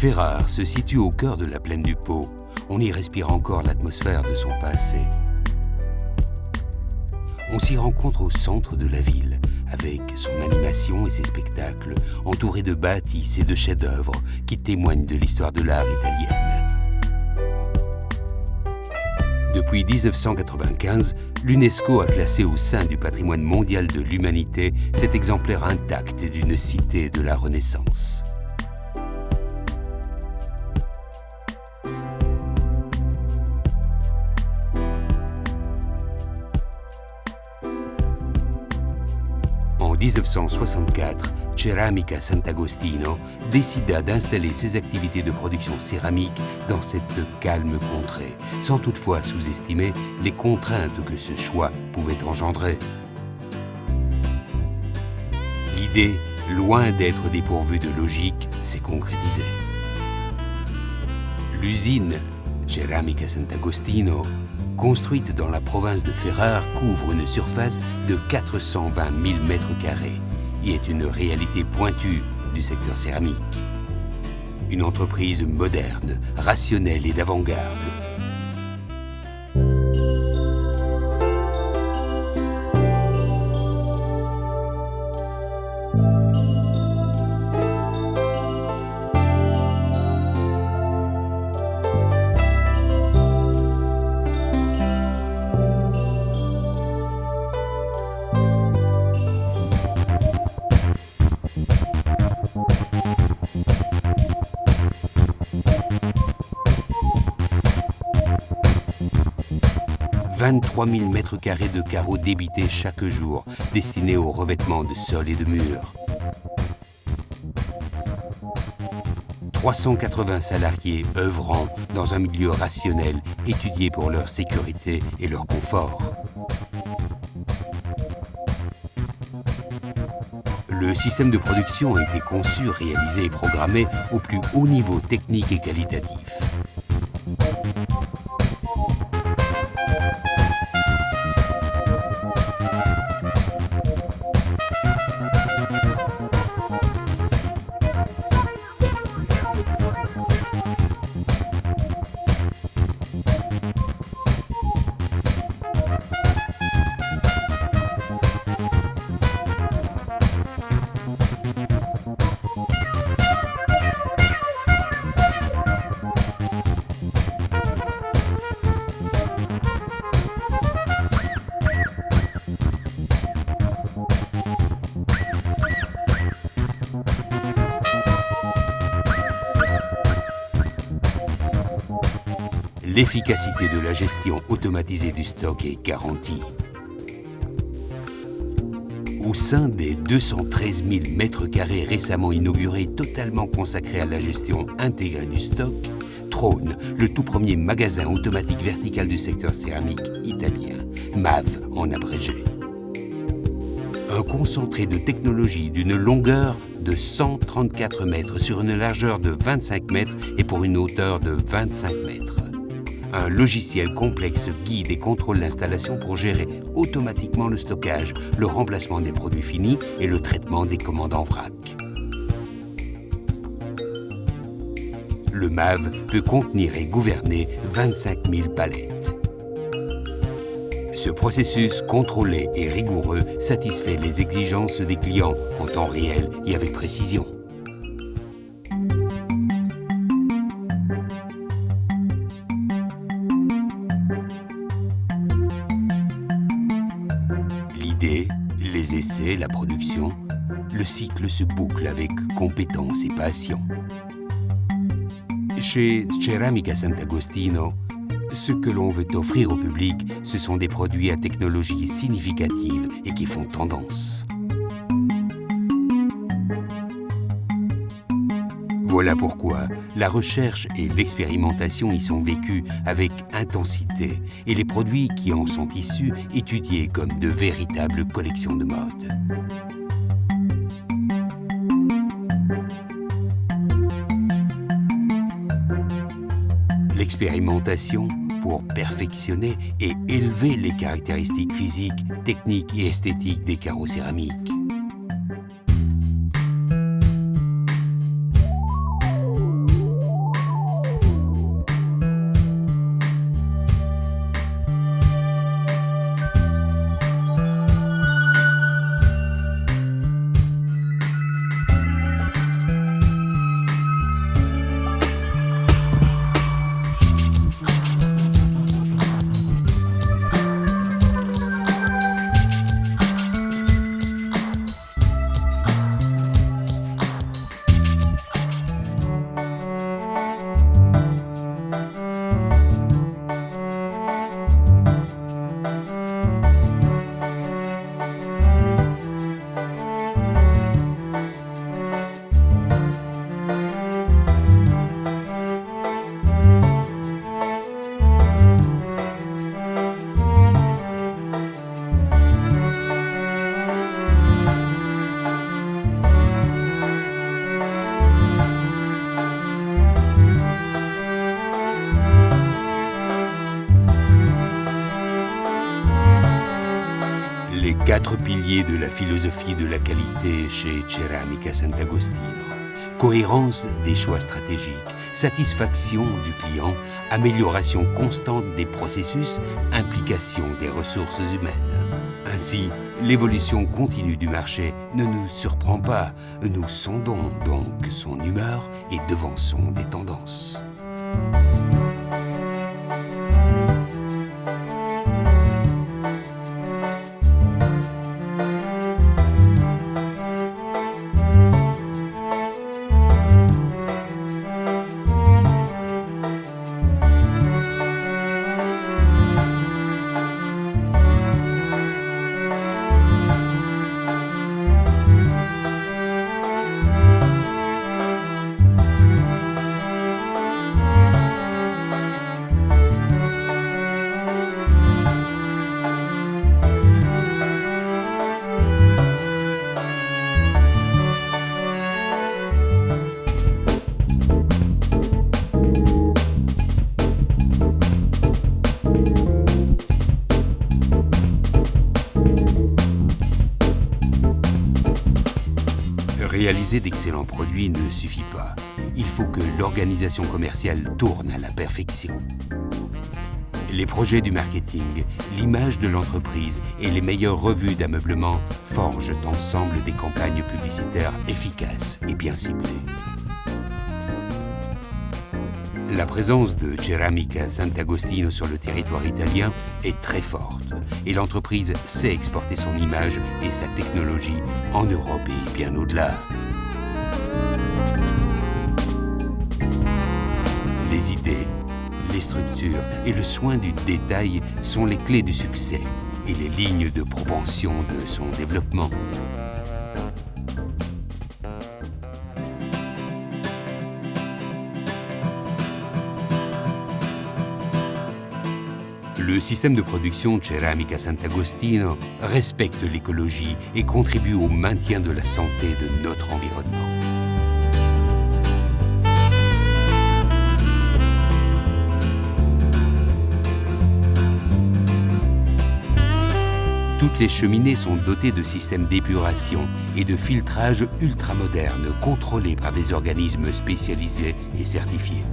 Ferrare se situe au cœur de la plaine du Pô. On y respire encore l'atmosphère de son passé. On s'y rencontre au centre de la ville, avec son animation et ses spectacles, entouré de bâtisses et de chefs-d'œuvre qui témoignent de l'histoire de l'art italienne. Depuis 1995, l'UNESCO a classé au sein du patrimoine mondial de l'humanité cet exemplaire intact d'une cité de la Renaissance. En 1964, Ceramica Sant'Agostino décida d'installer ses activités de production céramique dans cette calme contrée, sans toutefois sous-estimer les contraintes que ce choix pouvait engendrer. L'idée, loin d'être dépourvue de logique, s'est concrétisée. L'usine Ceramica Sant'Agostino, construite dans la province de Ferrare, couvre une surface de 420 000 m² et est une réalité pointue du secteur céramique. Une entreprise moderne, rationnelle et d'avant-garde. « 23 000 m² de carreaux débités chaque jour, destinés au revêtement de sol et de murs. 380 salariés œuvrant dans un milieu rationnel, étudié pour leur sécurité et leur confort. Le système de production a été conçu, réalisé et programmé au plus haut niveau technique et qualitatif. L'efficacité de la gestion automatisée du stock est garantie. Au sein des 213 000 m² récemment inaugurés, totalement consacrés à la gestion intégrée du stock, trône le tout premier magasin automatique vertical du secteur céramique italien, MAV en abrégé. Un concentré de technologie d'une longueur de 134 mètres sur une largeur de 25 mètres et pour une hauteur de 25 mètres. Un logiciel complexe guide et contrôle l'installation pour gérer automatiquement le stockage, le remplacement des produits finis et le traitement des commandes en vrac. Le MAV peut contenir et gouverner 25 000 palettes. Ce processus contrôlé et rigoureux satisfait les exigences des clients en temps réel et avec précision. Les essais, la production, le cycle se boucle avec compétence et passion. Chez Ceramica Sant'Agostino, ce que l'on veut offrir au public, ce sont des produits à technologie significative et qui font tendance. Voilà pourquoi la recherche et l'expérimentation y sont vécues avec intensité et les produits qui en sont issus étudiés comme de véritables collections de mode. L'expérimentation pour perfectionner et élever les caractéristiques physiques, techniques et esthétiques des carreaux céramiques. 4 piliers de la philosophie de la qualité chez Ceramica Sant'Agostino. Cohérence des choix stratégiques, satisfaction du client, amélioration constante des processus, implication des ressources humaines. Ainsi, l'évolution continue du marché ne nous surprend pas. Nous sondons donc son humeur et devançons les tendances. Réaliser d'excellents produits ne suffit pas. Il faut que l'organisation commerciale tourne à la perfection. Les projets du marketing, l'image de l'entreprise et les meilleures revues d'ameublement forgent ensemble des campagnes publicitaires efficaces et bien ciblées. La présence de Ceramica Sant'Agostino sur le territoire italien est très forte et l'entreprise sait exporter son image et sa technologie en Europe et bien au-delà. Les idées, les structures et le soin du détail sont les clés du succès et les lignes de propension de son développement. Le système de production Ceramica Sant'Agostino respecte l'écologie et contribue au maintien de la santé de notre environnement. Toutes les cheminées sont dotées de systèmes d'épuration et de filtrage ultramodernes contrôlés par des organismes spécialisés et certifiés.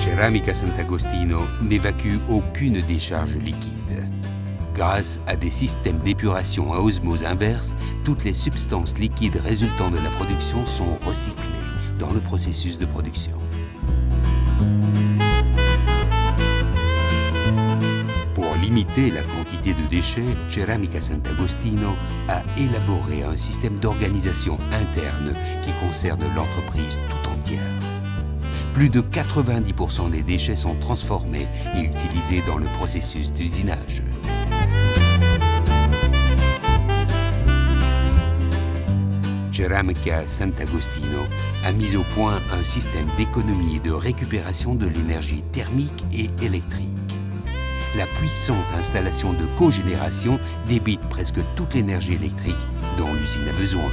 Ceramica Sant'Agostino n'évacue aucune décharge liquide. Grâce à des systèmes d'épuration à osmose inverse, toutes les substances liquides résultant de la production sont recyclées dans le processus de production. Pour limiter la quantité de déchets, Ceramica Sant'Agostino a élaboré un système d'organisation interne qui concerne l'entreprise tout entière. Plus de 90% des déchets sont transformés et utilisés dans le processus d'usinage. Ceramica Sant'Agostino a mis au point un système d'économie et de récupération de l'énergie thermique et électrique. La puissante installation de cogénération débite presque toute l'énergie électrique dont l'usine a besoin.